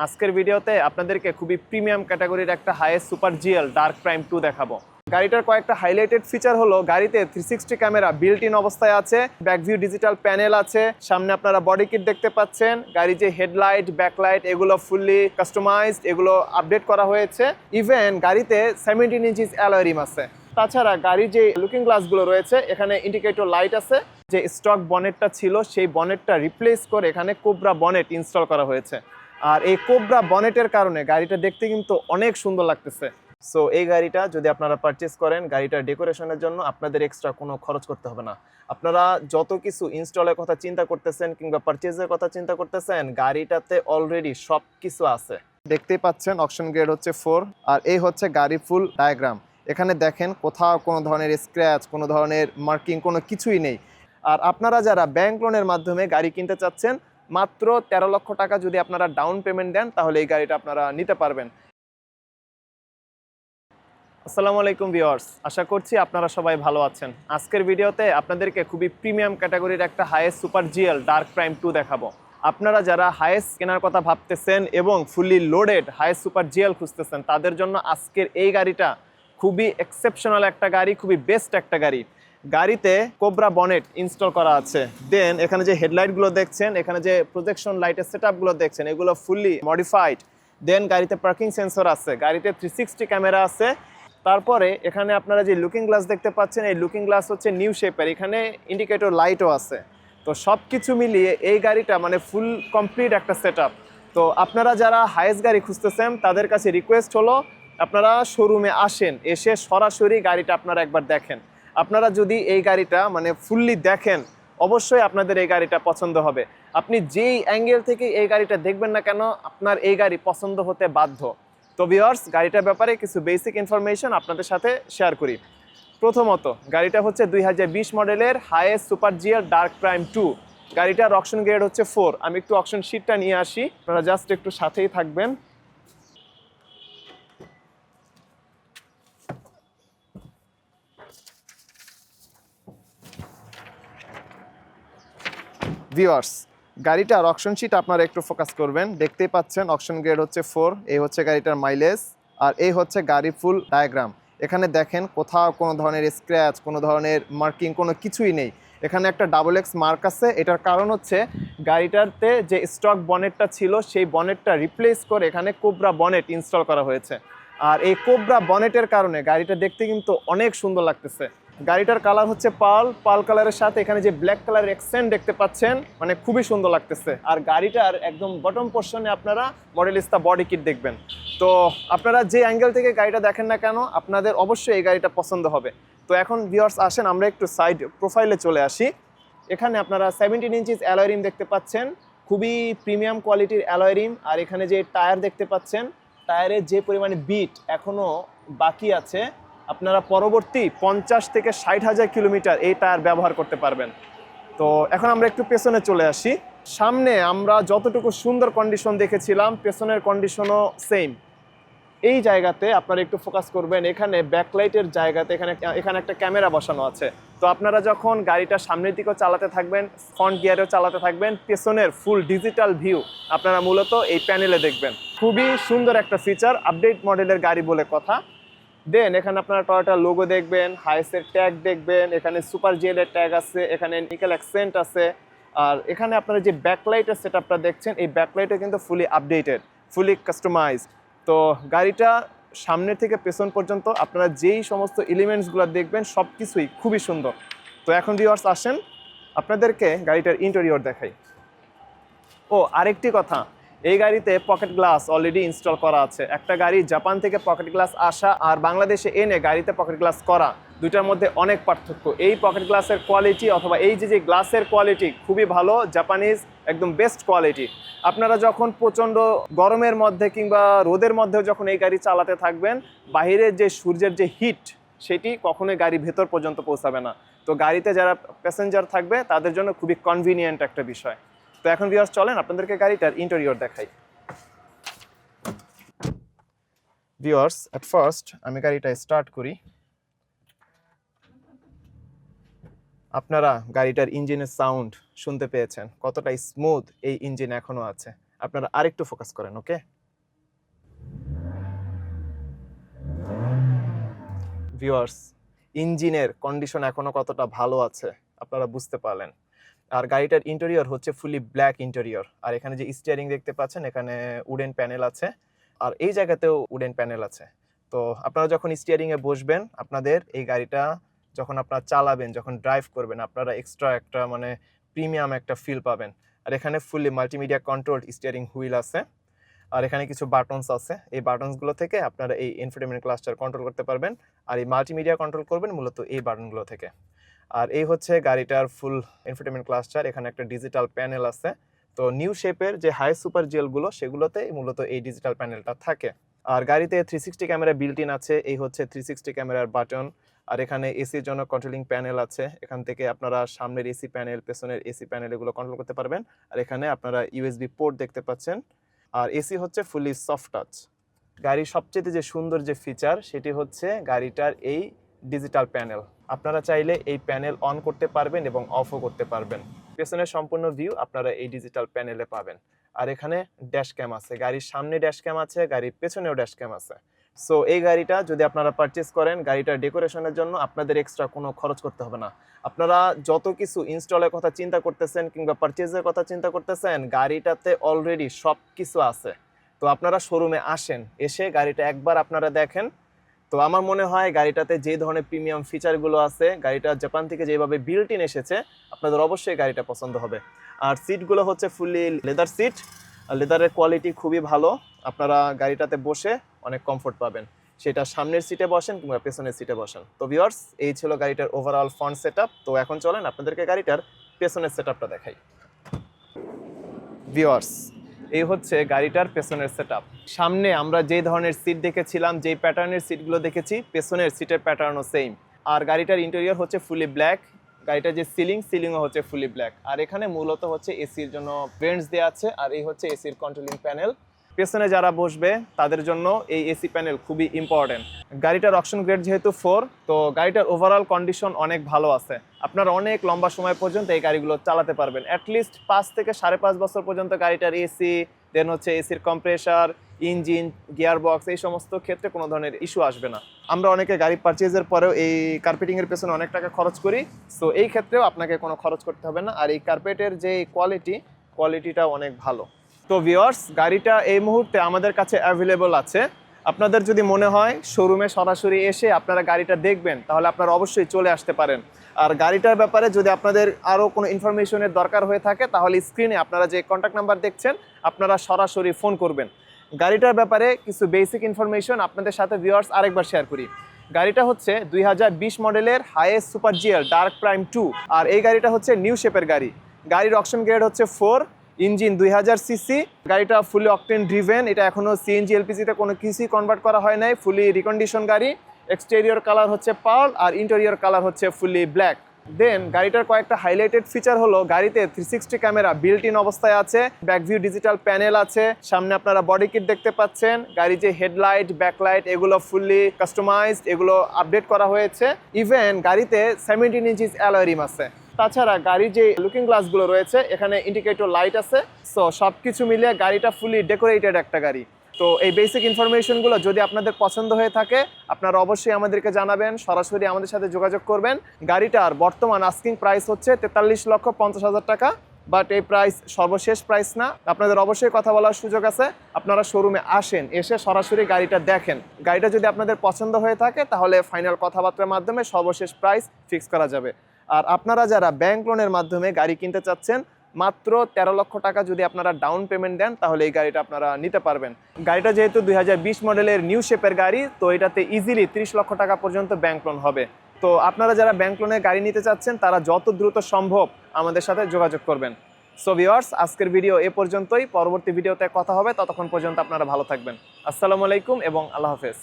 আজকের ভিডিওতে আপনাদেরকে খুবই প্রিমিয়াম ক্যাটাগরির একটা highest super GL dark prime 2 দেখাবো। গাড়িটার কয়েকটা হাইলাইটেড ফিচার হলো গাড়িতে 360 ক্যামেরা বিল্ট ইন অবস্থায় আছে, ব্যাক ভিউ ডিজিটাল প্যানেল আছে, সামনে আপনারা বডি কিট দেখতে পাচ্ছেন, গাড়ি যে হেডলাইট ব্যাকলাইট এগুলো ফুললি কাস্টমাইজড, এগুলো আপডেট করা হয়েছে। ইভেন গাড়িতে 17 ইঞ্চিস অ্যালয় রিম আছে। তাছাড়া গাড়ির যে লুকিং গ্লাসগুলো রয়েছে, এখানে ইন্ডিকেটর লাইট আছে। যে স্টক বনেটটা ছিল সেই বনেটটা রিপ্লেস করে এখানে কোবরা বনেট ইনস্টল করা হয়েছে। আর এই কোবরা বনেটের কারণে গাড়িটা দেখতে কিন্তু অনেক সুন্দর লাগতেছে। সো এই গাড়িটা যদি আপনারা পারচেস করেন, গাড়িটার ডেকোরেশনের জন্য আপনাদের এক্সট্রা কোনো খরচ করতে হবে না। আপনারা যত কিছু ইনস্টলের কথা চিন্তা করতেছেন কিংবা পারচেজের কথা চিন্তা করতেছেন, গাড়িটাতে অলরেডি সব কিছু আছে। দেখতেই পাচ্ছেন অপশন গ্রেড হচ্ছে 4, আর এই হচ্ছে গাড়ি ফুল ডায়াগ্রাম। এখানে দেখেন কোথাও কোনো ধরনের স্ক্র্যাচ, কোনো ধরনের মার্কিং, কোনো কিছুই নেই। আর আপনারা যারা ব্যাংক লোনের মাধ্যমে গাড়ি কিনতে চাচ্ছেন, মাত্র 13 লক্ষ টাকা যদি আপনারা ডাউন পেমেন্ট দেন, তাহলে এই গাড়িটা আপনারা নিতে পারবেন। আসসালামু আলাইকুম ভিউয়ার্স, আশা করছি আপনারা সবাই ভালো আছেন। আজকের ভিডিওতে আপনাদেরকে খুবই প্রিমিয়াম ক্যাটাগরির একটা highest super GL dark prime 2 দেখাবো। আপনারা যারা হাইয়েস্ট কেনার কথা ভাবতেছেন এবং fully loaded highest super GL খুঁজতেছেন, তাদের জন্য আজকের এই গাড়িটা খুবই এক্সেপশনাল একটা গাড়ি, খুবই বেস্ট একটা গাড়ি। গাড়িতে কোবরা বনেট ইনস্টল করা আছে। দেন এখানে যে হেডলাইটগুলো দেখছেন, এখানে যে প্রজেকশন লাইটের সেটআপগুলো দেখছেন, এগুলো ফুললি মডিফাইড। দেন গাড়িতে পার্কিং সেন্সর আছে, গাড়িতে 360 ক্যামেরা আছে। তারপরে এখানে আপনারা যে লুকিং গ্লাস দেখতে পাচ্ছেন, এই লুকিং গ্লাস হচ্ছে নিউ শেপের, এখানে ইন্ডিকেটর লাইটও আছে। তো সব কিছু মিলিয়ে এই গাড়িটা মানে ফুল কমপ্লিট একটা সেটআপ। তো আপনারা যারা হাইয়েস্ট গাড়ি খুঁজতেছেন, তাদের কাছে রিকোয়েস্ট হলো আপনারা শোরুমে আসেন, এসে সরাসরি গাড়িটা আপনারা একবার দেখেন। আপনারা যদি এই গাড়িটা মানে ফুললি দেখেন, অবশ্যই আপনাদের এই গাড়িটা পছন্দ হবে। আপনি যেই অ্যাঙ্গেল থেকে এই গাড়িটা দেখবেন না কেন, আপনার এই গাড়ি পছন্দ হতে বাধ্য। তো ভিউয়ার্স, গাড়িটার ব্যাপারে কিছু বেসিক ইনফরমেশন আপনাদের সাথে শেয়ার করি। প্রথমত, গাড়িটা হচ্ছে 2020 মডেলের highest super GL dark prime 2। গাড়িটার অকশন গ্রেড হচ্ছে 4। আমি একটু অকশন শিটটা নিয়ে আসি, আপনারা জাস্ট একটু সাথেই থাকবেন। ভিউয়ার্স, গাড়িটার অকশন শিট আপনারা একটু ফোকাস করবেন। দেখতেই পাচ্ছেন অকশন গ্রেড হচ্ছে 4, এই হচ্ছে গাড়িটার মাইলেজ, আর এই হচ্ছে গাড়ি ফুল ডায়াগ্রাম। এখানে দেখেন কোথাও কোনো ধরনের স্ক্র্যাচ, কোনো ধরনের মার্কিং, কোনো কিছুই নেই। এখানে একটা XXX মার্ক আছে। এটার কারণ হচ্ছে গাড়িটাতে যে স্টক বনেটটা ছিল সেই বনেটটা রিপ্লেস করে এখানে কোবরা বনেট ইনস্টল করা হয়েছে। আর এই কোবরা বনেটের কারণে গাড়িটা দেখতে কিন্তু অনেক সুন্দর লাগতেছে। গাড়িটার কালার হচ্ছে পাল কালারের সাথে এখানে যে ব্ল্যাক কালারের এক্সেন্ট দেখতে পাচ্ছেন, মানে খুবই সুন্দর লাগতেছে। আর গাড়িটার একদম বটম পোর্শনে আপনারা মডেলিস্তা বডি কিট দেখবেন। তো আপনারা যে অ্যাঙ্গেল থেকে গাড়িটা দেখেন না কেন, আপনাদের অবশ্যই এই গাড়িটা পছন্দ হবে। তো এখন ভিউয়ার্স আসেন আমরা একটু সাইড প্রোফাইলে চলে আসি। এখানে আপনারা 17 ইঞ্চিস অ্যালয় রিম দেখতে পাচ্ছেন, খুবই প্রিমিয়াম কোয়ালিটির অ্যালয় রিম। আর এখানে যে টায়ার দেখতে পাচ্ছেন, টায়ারের যে পরিমাণে বিট এখনও বাকি আছে, আপনারা পরবর্তী 50 থেকে 60 হাজার কিলোমিটার এই টায়ার ব্যবহার করতে পারবেন। তো এখন আমরা একটু পেছনে চলে আসি। সামনে আমরা যতটুকু সুন্দর কন্ডিশন দেখেছিলাম, পেছনের কন্ডিশনও সেম। এই জায়গাতে আপনারা একটু ফোকাস করবেন, এখানে ব্যাকলাইটের জায়গাতে এখানে একটা ক্যামেরা বসানো আছে। তো আপনারা যখন গাড়িটা সামনের দিকেও চালাতে থাকবেন, ফ্রন্ট গিয়ারেও চালাতে থাকবেন, পেছনের ফুল ডিজিটাল ভিউ আপনারা মূলত এই প্যানেলে দেখবেন। খুবই সুন্দর একটা ফিচার, আপডেট মডেলের গাড়ি বলে কথা। দেন এখানে আপনারা টয়োটার লোগো দেখবেন, হাইসের ট্যাগ দেখবেন, এখানে সুপার জিএলের ট্যাগ আছে, এখানে নিকেল অ্যাকসেন্ট আছে। আর এখানে আপনারা যে ব্যাকলাইটের সেটআপটা দেখছেন, এই ব্যাকলাইটও কিন্তু ফুলি আপডেটেড, ফুলি কাস্টমাইজড। তো গাড়িটা সামনে থেকে পেছন পর্যন্ত আপনারা যেই সমস্ত এলিমেন্টসগুলো দেখবেন, সব কিছুই খুবই সুন্দর। তো এখন ভিউয়ার্স আসেন আপনাদেরকে গাড়িটার ইন্টেরিয়র দেখাই। ও আরেকটি কথা, এই গাড়িতে পকেট গ্লাস অলরেডি ইনস্টল করা আছে। একটা গাড়ি জাপান থেকে পকেট গ্লাস আসা আর বাংলাদেশে এনে গাড়িতে পকেট গ্লাস করা, দুইটার মধ্যে অনেক পার্থক্য। এই পকেট গ্লাসের কোয়ালিটি অথবা এই যে গ্লাসের কোয়ালিটি খুবই ভালো, জাপানিজ একদম বেস্ট কোয়ালিটি। আপনারা যখন প্রচণ্ড গরমের মধ্যে কিংবা রোদের মধ্যেও যখন এই গাড়ি চালাতে থাকবেন, বাহিরের যে সূর্যের যে হিট, সেটি কখনোই গাড়ি ভেতর পর্যন্ত পৌঁছাবে না। তো গাড়িতে যারা প্যাসেঞ্জার থাকবে তাদের জন্য খুবই কনভিনিয়েন্ট একটা বিষয়। তো এখন ভিউয়ার্স চলেন আপনাদেরকে গাড়িটার ইন্টেরিয়র দেখাই। ভিউয়ার্স, এট ফার্স্ট আমি গাড়িটা স্টার্ট করি। আপনারা গাড়িটার ইঞ্জিনের সাউন্ড শুনতে পেয়েছেন, কতটা স্মুথ এই ইঞ্জিন এখনো আছে। আপনারা আরেকটু ফোকাস করেন, ওকে। ভিউয়ার্স, ইঞ্জিনের কন্ডিশন এখনো কতটা ভালো আছে আপনারা বুঝতে পারলেন। আর গাড়িটার ইন্টেরিয়র হচ্ছে ফুলি ব্ল্যাক ইন্টেরিয়র। আর এখানে যে স্টিয়ারিং দেখতে পাচ্ছেন, এখানে উডেন প্যানেল আছে, আর এই জায়গাতেও উডেন প্যানেল আছে। তো আপনারা যখন স্টিয়ারিংয়ে বসবেন, আপনাদের এই গাড়িটা যখন আপনারা চালাবেন, যখন ড্রাইভ করবেন, আপনারা এক্সট্রা একটা মানে প্রিমিয়াম একটা ফিল পাবেন। আর এখানে ফুলি মাল্টিমিডিয়া কন্ট্রোলড স্টিয়ারিং হুইল আছে, আর এখানে কিছু বাটনস আছে। এই বাটনসগুলো থেকে আপনারা এই ইনফোটেনমেন্ট ক্লাস্টার কন্ট্রোল করতে পারবেন, আর এই মাল্টিমিডিয়া কন্ট্রোল করবেন মূলত এই বাটনগুলো থেকে। আর এই হচ্ছে গাড়িটার ফুল ইনফোটেনমেন্ট ক্লাস্টার। এখানে একটা ডিজিটাল প্যানেল আছে। তো নিউ শেপের যে হাই সুপার জেলগুলো, সেগুলোতে মূলত এই ডিজিটাল প্যানেলটা থাকে। আর গাড়িতে 360 ক্যামেরা বিল্ট ইন আছে। এই হচ্ছে 360 ক্যামেরার বাটন। আর এখানে এসির জন্য কন্ট্রোলিং প্যানেল আছে। এখান থেকে আপনারা সামনের এসি প্যানেল, পেছনের এসি প্যানেল এগুলো কন্ট্রোল করতে পারবেন। আর এখানে আপনারা ইউএসবি পোর্ট দেখতে পাচ্ছেন। আর এসি হচ্ছে ফুলি সফট টাচ। গাড়ির সবচেয়ে যে সুন্দর যে ফিচার, সেটি হচ্ছে গাড়িটার এই ডিজিটাল প্যানেল। আপনারা চাইলে এই প্যানেল অন করতে পারবেন এবং অফও করতে পারবেন। পেছনের সম্পূর্ণ ভিউ আপনারা এই ডিজিটাল প্যানেলে পাবেন। আর এখানে ড্যাশ ক্যাম আছে, গাড়ির সামনে ড্যাশ ক্যাম আছে, গাড়ির পেছনেও ড্যাশ ক্যাম আছে। সো এই গাড়িটা যদি আপনারা পারচেস করেন, গাড়িটার ডেকোরেশনের জন্য আপনাদের এক্সট্রা কোনো খরচ করতে হবে না। আপনারা যত কিছু ইনস্টলের কথা চিন্তা করতেছেন কিংবা পারচেজের কথা চিন্তা করতেছেন, গাড়িটাতে অলরেডি সব কিছু আছে। তো আপনারা শোরুমে আসেন, এসে গাড়িটা একবার আপনারা দেখেন। তো আমার মনে হয় গাড়িটাতে যে ধরনের প্রিমিয়াম ফিচারগুলো আছে, গাড়িটা জাপান থেকে যেভাবে বিল্ট ইন এসেছে, আপনাদের অবশ্যই গাড়িটা পছন্দ হবে। আর সিটগুলো হচ্ছে ফুলি লেদার সিট, আর লেদারের কোয়ালিটি খুবই ভালো। আপনারা গাড়িটাতে বসে অনেক কমফোর্ট পাবেন, সেটা সামনের সিটে বসেন কিংবা পেছনের সিটে বসেন। তো ভিউয়ার্স, এই ছিল গাড়িটার ওভারঅল ফ্রন্ট সেটআপ। তো এখন চলেন আপনাদেরকে গাড়িটার পেছনের সেটআপটা দেখাই। ভিউয়ার্স, এই হচ্ছে গাড়িটার পেছনের সেটআপ। সামনে আমরা যে ধরনের সিট দেখেছিলাম, যেই প্যাটার্নের সিটগুলো দেখেছি, পেছনের সিটের প্যাটার্নও সেম। আর গাড়িটার ইন্টেরিয়র হচ্ছে ফুলি ব্ল্যাক। গাড়িটার যে সিলিংও হচ্ছে ফুলি ব্ল্যাক। আর এখানে মূলত হচ্ছে এসির জন্য ভেন্টস দেওয়া আছে, আর এই হচ্ছে এসির কন্ট্রোলিং প্যানেল। পেছনে যারা বসবে তাদের জন্য এই এসি প্যানেল খুবই ইম্পর্টেন্ট। গাড়িটার অকশন গ্রেড যেহেতু 4, তো গাড়িটার ওভারঅল কন্ডিশন অনেক ভালো আছে। আপনারা অনেক লম্বা সময় পর্যন্ত এই গাড়িগুলো চালাতে পারবেন। অ্যাটলিস্ট 5 থেকে 5.5 বছর পর্যন্ত গাড়িটার এসি, দেন হচ্ছে এসির কম্প্রেসার, ইঞ্জিন, গিয়ার বক্স, এই সমস্ত ক্ষেত্রে কোনো ধরনের ইস্যু আসবে না। আমরা অনেকে গাড়ি পারচেজের পরেও এই কার্পেটিংয়ের পেছনে অনেক টাকা খরচ করি। সো এই ক্ষেত্রেও আপনাকে কোনো খরচ করতে হবে না। আর এই কার্পেটের যে কোয়ালিটিটা অনেক ভালো। তো ভিউয়ার্স, গাড়িটা এই মুহূর্তে আমাদের কাছে অ্যাভেলেবল আছে। আপনাদের যদি মনে হয় শোরুমে সরাসরি এসে আপনারা গাড়িটা দেখবেন, তাহলে আপনারা অবশ্যই চলে আসতে পারেন। আর গাড়িটার ব্যাপারে যদি আপনাদের আরও কোনো ইনফরমেশনের দরকার হয়ে থাকে, তাহলে স্ক্রিনে আপনারা যে কন্ট্যাক্ট নাম্বার দেখছেন, আপনারা সরাসরি ফোন করবেন। গাড়িটার ব্যাপারে কিছু বেসিক ইনফরমেশন আপনাদের সাথে ভিউয়ার্স আরেকবার শেয়ার করি। গাড়িটা হচ্ছে 2020 মডেলের highest super GL dark prime 2। আর এই গাড়িটা হচ্ছে নিউ শেপের গাড়ি। গাড়ির অকশন গ্রেড হচ্ছে 4, ইঞ্জিন 2000 সিসি। গাড়িটা ফুলি অকটেন ড্রিভেন, এটা এখনো সিএনজি এলপিজিতে কোনো কিছুই কনভার্ট করা হয় নাই, ফুলি রিকন্ডিশন গাড়ি। এক্সটেরিয়র কালার হচ্ছে পার্ল, আর ইন্টেরিয়র কালার হচ্ছে ফুলি ব্ল্যাক। দেন গাড়িটার কয়েকটা হাইলাইটেড ফিচার হলো, গাড়িতে 360 ক্যামেরা বিল্ট ইন অবস্থায় আছে, ব্যাক ভিউ ডিজিটাল প্যানেল আছে, সামনে আপনারা বডি কিট দেখতে পাচ্ছেন, গাড়ি যে হেডলাইট, ব্যাকলাইট এগুলো ফুললি কাস্টমাইজড, এগুলো আপডেট করা হয়েছে। ইভেন গাড়িতে 17 ইঞ্চিস অ্যালয় রিম আছে। তাছাড়া গাড়ির যে লুকিং গ্লাসগুলো রয়েছে, এখানে ইন্ডিকেটর লাইট আছে। সো সব কিছু মিলিয়ে গাড়িটা ফুলি ডেকোরেটেড একটা গাড়ি। তো এই বেসিক ইনফরমেশনগুলো যদি আপনাদের পছন্দ হয়ে থাকে, আপনারা অবশ্যই আমাদেরকে জানাবেন, সরাসরি আমাদের সাথে যোগাযোগ করবেন। গাড়িটার বর্তমান আস্কিং প্রাইস হচ্ছে 43,50,000 টাকা। বাট এই প্রাইস সর্বশেষ প্রাইস না, আপনাদের অবশ্যই কথা বলার সুযোগ আছে। আপনারা শোরুমে আসেন, এসে সরাসরি গাড়িটা দেখেন। গাড়িটা যদি আপনাদের পছন্দ হয়ে থাকে, তাহলে ফাইনাল কথাবার্তার মাধ্যমে সর্বশেষ প্রাইস ফিক্স করা যাবে। আর আপনারা যারা ব্যাংক লোনের মাধ্যমে গাড়ি কিনতে চাচ্ছেন, মাত্র 13 লক্ষ টাকা যদি আপনারা ডাউন পেমেন্ট দেন, তাহলে এই গাড়িটা আপনারা নিতে পারবেন। গাড়িটা যেহেতু 2020 মডেলের নিউ শেপের গাড়ি, তো এটাতে ইজিলি 30 লক্ষ টাকা পর্যন্ত ব্যাংক লোন হবে। তো আপনারা যারা ব্যাংক লোনে গাড়ি নিতে চাচ্ছেন, তারা যত দ্রুত সম্ভব আমাদের সাথে যোগাযোগ করবেন। সো ভিউয়ার্স, আজকের ভিডিও এ পর্যন্তই। পরবর্তী ভিডিওতে কথা হবে, ততক্ষণ পর্যন্ত আপনারা ভালো থাকবেন। আসসালামু আলাইকুম এবং আল্লাহ হাফেজ।